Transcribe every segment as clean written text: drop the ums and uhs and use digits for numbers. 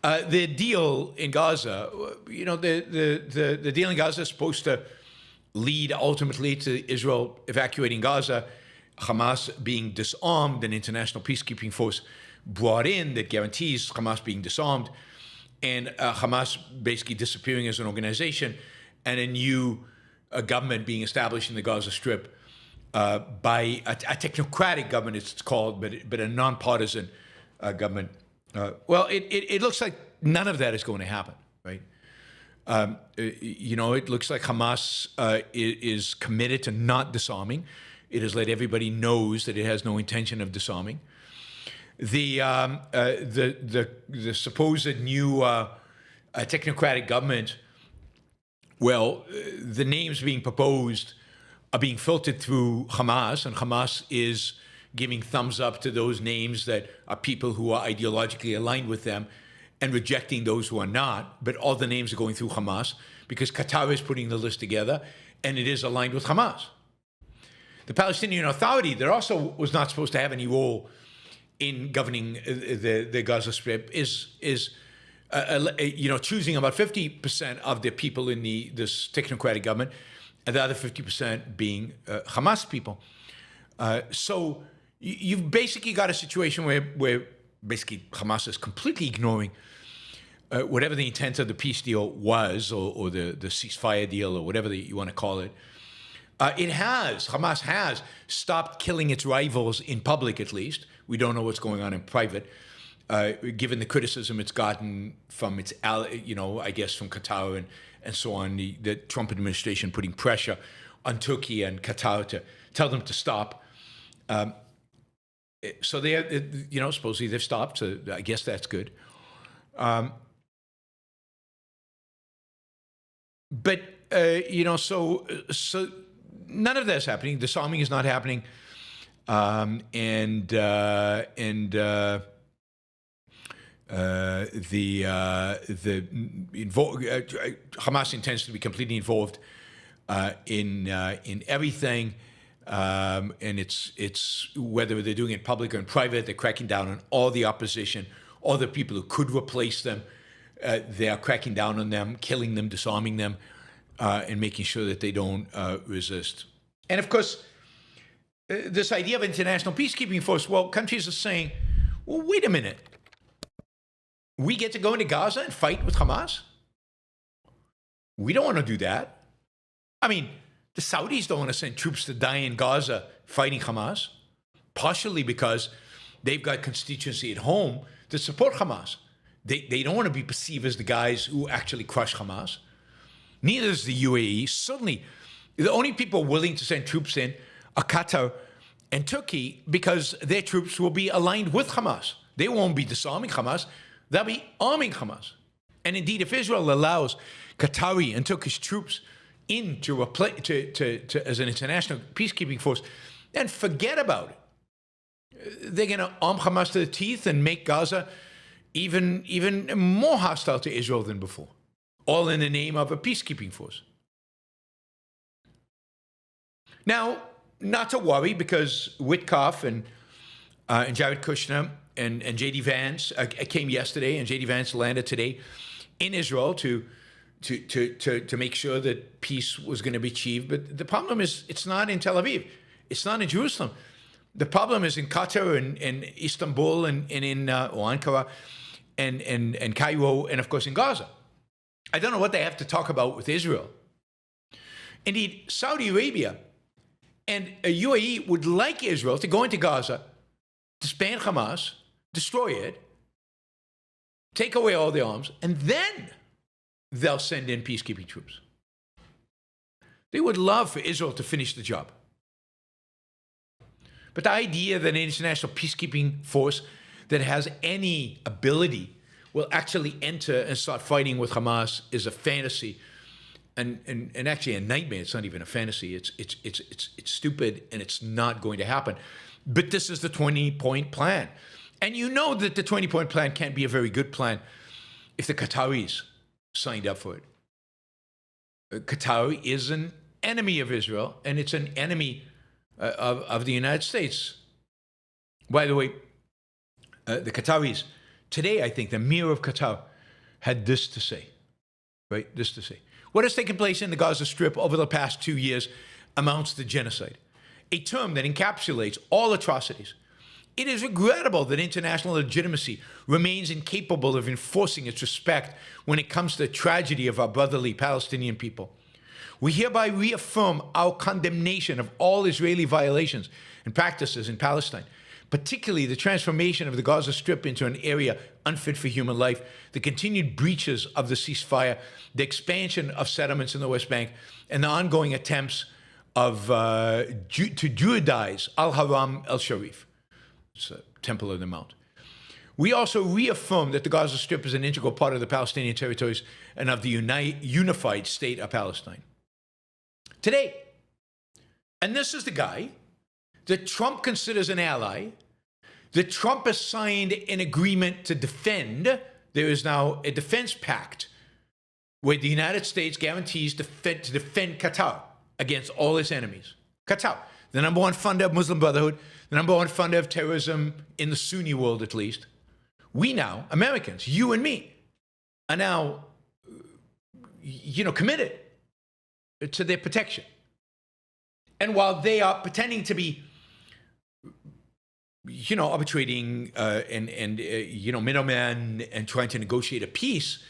The deal in Gaza, the deal in Gaza is supposed to lead ultimately to Israel evacuating Gaza, Hamas being disarmed, an international peacekeeping force brought in that guarantees Hamas being disarmed, and Hamas basically disappearing as an organization, and a new government being established in the Gaza Strip by a technocratic government, it's called, but a nonpartisan government. Well, it looks like none of that is going to happen, right? It looks like Hamas is committed to not disarming. It has let everybody knows that it has no intention of disarming. The supposed new technocratic government, well, the names being proposed are being filtered through Hamas, and Hamas is giving thumbs up to those names that are people who are ideologically aligned with them and rejecting those who are not. But all the names are going through Hamas because Qatar is putting the list together and it is aligned with Hamas. The Palestinian Authority, that also was not supposed to have any role in governing the Gaza Strip, is choosing about 50% of the people in this technocratic government, and the other 50% being Hamas people. So you've basically got a situation where basically Hamas is completely ignoring whatever the intent of the peace deal was, or the ceasefire deal, or whatever you want to call it. Hamas has stopped killing its rivals in public, at least. We don't know what's going on in private, given the criticism it's gotten from its, I guess from Qatar and so on, the Trump administration putting pressure on Turkey and Qatar to tell them to stop. So they, supposedly they've stopped. So I guess that's good. But so none of that's happening. Disarming is not happening, Hamas intends to be completely involved in everything. And it's whether they're doing it public or in private, they're cracking down on all the opposition, all the people who could replace them. They are cracking down on them, killing them, disarming them, and making sure that they don't resist. And of course, this idea of international peacekeeping force, well, countries are saying, well, wait a minute. We get to go into Gaza and fight with Hamas? We don't want to do that. I mean, the Saudis don't want to send troops to die in Gaza fighting Hamas, partially because they've got constituency at home that support Hamas. They don't want to be perceived as the guys who actually crush Hamas. Neither is the UAE. Certainly, the only people willing to send troops in are Qatar and Turkey, because their troops will be aligned with Hamas. They won't be disarming Hamas. They'll be arming Hamas. And indeed, if Israel allows Qatari and Turkish troops in to as an international peacekeeping force, then forget about it. They're going to arm Hamas to the teeth and make Gaza even more hostile to Israel than before, all in the name of a peacekeeping force. Now, not to worry, because Witkoff and Jared Kushner and J.D. Vance came yesterday, and J.D. Vance landed today in Israel to make sure that peace was going to be achieved. But the problem is, it's not in Tel Aviv. It's not in Jerusalem. The problem is in Qatar and Istanbul and in Ankara and Cairo, and of course in Gaza. I don't know what they have to talk about with Israel. Indeed, Saudi Arabia and UAE would like Israel to go into Gaza, disband Hamas, destroy it, take away all the arms, and then they'll send in peacekeeping troops. They would love for Israel to finish the job. But the idea that an international peacekeeping force that has any ability will actually enter and start fighting with Hamas is a fantasy, and actually a nightmare. It's not even a fantasy. It's stupid, and it's not going to happen. But this is the 20-point plan. And you know that the 20-point plan can't be a very good plan if the Qataris signed up for it. Qatar is an enemy of Israel, and it's an enemy of the United States. By the way, the Qataris, today I think the Emir of Qatar had this to say, right? This to say. What has taken place in the Gaza Strip over the past 2 years amounts to genocide, a term that encapsulates all atrocities. It is regrettable that international legitimacy remains incapable of enforcing its respect when it comes to the tragedy of our brotherly Palestinian people. We hereby reaffirm our condemnation of all Israeli violations and practices in Palestine, particularly the transformation of the Gaza Strip into an area unfit for human life, the continued breaches of the ceasefire, the expansion of settlements in the West Bank, and the ongoing attempts to Judaize Al-Haram El-Sharif. It's a Temple of the Mount. We also reaffirm that the Gaza Strip is an integral part of the Palestinian territories and of the unified state of Palestine. Today, and this is the guy that Trump considers an ally, that Trump has signed an agreement to defend. There is now a defense pact where the United States guarantees to defend Qatar against all its enemies. Qatar, the number one funder of Muslim Brotherhood, the number one funder of terrorism in the Sunni world at least. We now, Americans, you and me, are now, committed to their protection. And while they are pretending to be, arbitrating and middlemen and trying to negotiate a peace,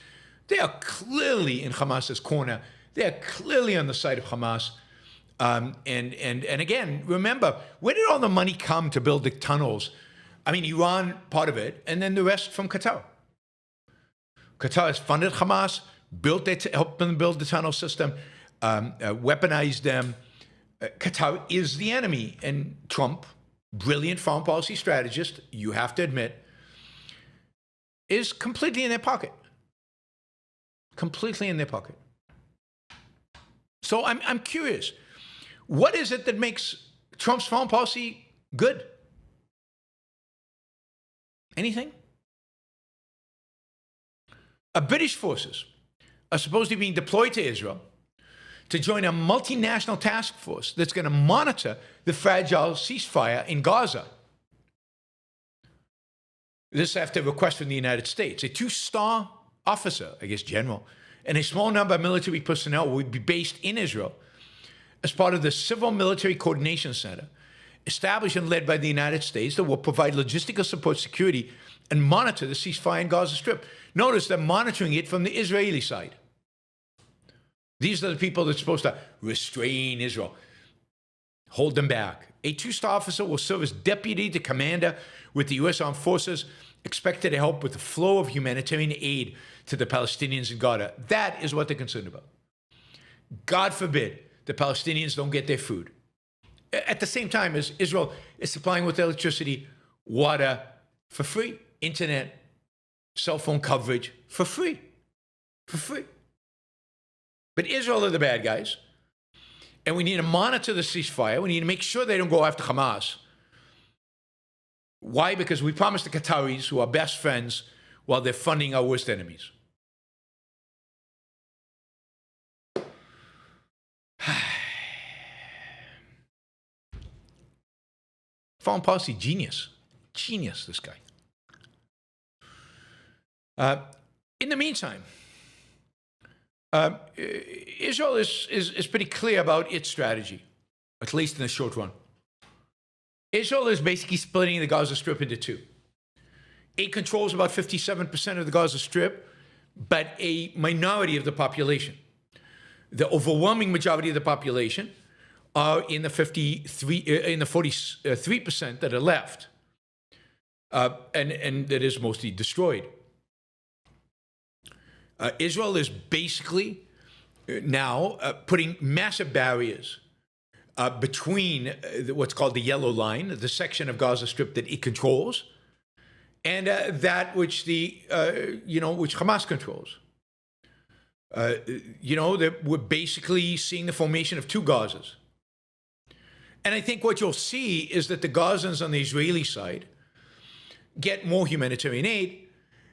they are clearly in Hamas's corner. They are clearly on the side of Hamas. And again, remember, where did all the money come to build the tunnels? I mean, Iran, part of it, and then the rest from Qatar. Qatar has funded Hamas, helped them build the tunnel system, weaponized them. Qatar is the enemy. And Trump, brilliant foreign policy strategist, you have to admit, is completely in their pocket. Completely in their pocket. So I'm curious. What is it that makes Trump's foreign policy good? Anything? British forces are supposed to be being deployed to Israel to join a multinational task force that's going to monitor the fragile ceasefire in Gaza. This after request from the United States. A 2-star officer, I guess general, and a small number of military personnel will be based in Israel as part of the Civil Military Coordination Center, established and led by the United States, that will provide logistical support, security, and monitor the ceasefire in Gaza Strip. Notice they're monitoring it from the Israeli side. These are the people that are supposed to restrain Israel, hold them back. A 2-star officer will serve as deputy to commander with the U.S. Armed Forces, expected to help with the flow of humanitarian aid to the Palestinians in Gaza. That is what they're concerned about. God forbid the Palestinians don't get their food. At the same time as Israel is supplying with electricity, water for free, internet, cell phone coverage for free. For free. But Israel are the bad guys. And we need to monitor the ceasefire. We need to make sure they don't go after Hamas. Why? Because we promised the Qataris, who are best friends, while they're funding our worst enemies. Foreign policy genius. Genius, this guy. In the meantime, Israel is pretty clear about its strategy, at least in the short run. Israel is basically splitting the Gaza Strip into two. It controls about 57% of the Gaza Strip, but a minority of the population. The overwhelming majority of the population are in the 43% that are left, and that is mostly destroyed. Israel is basically now putting massive barriers between what's called the yellow line, the section of Gaza Strip that it controls, and that which which Hamas controls. We're basically seeing the formation of two Gazas. And I think what you'll see is that the Gazans on the Israeli side get more humanitarian aid.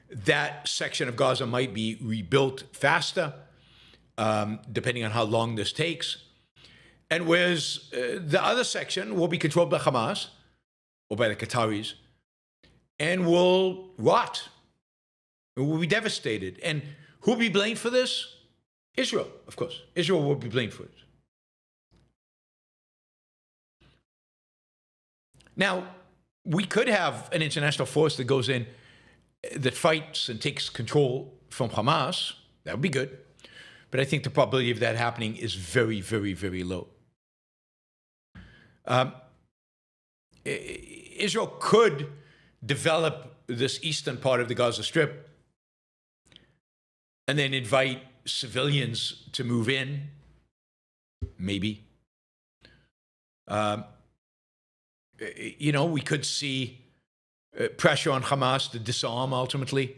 That section of Gaza might be rebuilt faster, depending on how long this takes. And whereas the other section will be controlled by Hamas or by the Qataris and will rot We'll be devastated. And who will be blamed for this? Israel, of course. Israel will be blamed for it. Now, we could have an international force that goes in, that fights and takes control from Hamas. That would be good. But I think the probability of that happening is very, very, very low. Israel could develop this eastern part of the Gaza Strip and then invite civilians to move in, maybe. We could see pressure on Hamas to disarm ultimately.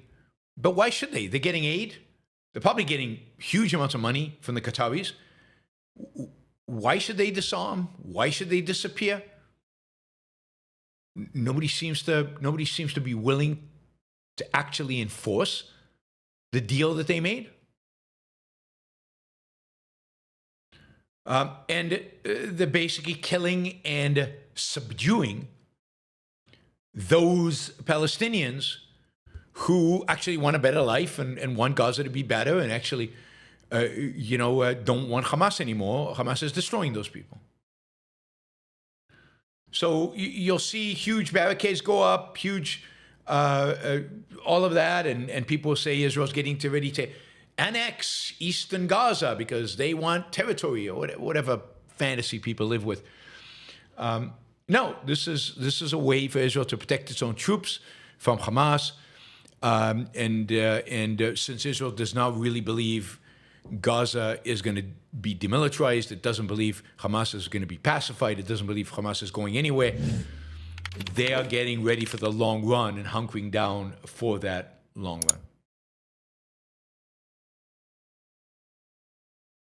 But why should they? They're getting aid. They're probably getting huge amounts of money from the Qataris. Why should they disarm? Why should they disappear? Nobody seems to be willing to actually enforce the deal that they made. And they're basically killing and subduing those Palestinians who actually want a better life and want Gaza to be better and actually, don't want Hamas anymore. Hamas is destroying those people. So you'll see huge barricades go up, huge, all of that, and people say Israel's getting ready to annex eastern Gaza because they want territory or whatever fantasy people live with. No, this is a way for Israel to protect its own troops from Hamas, and since Israel does not really believe Gaza is going to be demilitarized, it doesn't believe Hamas is going to be pacified, it doesn't believe Hamas is going anywhere, they are getting ready for the long run and hunkering down for that long run.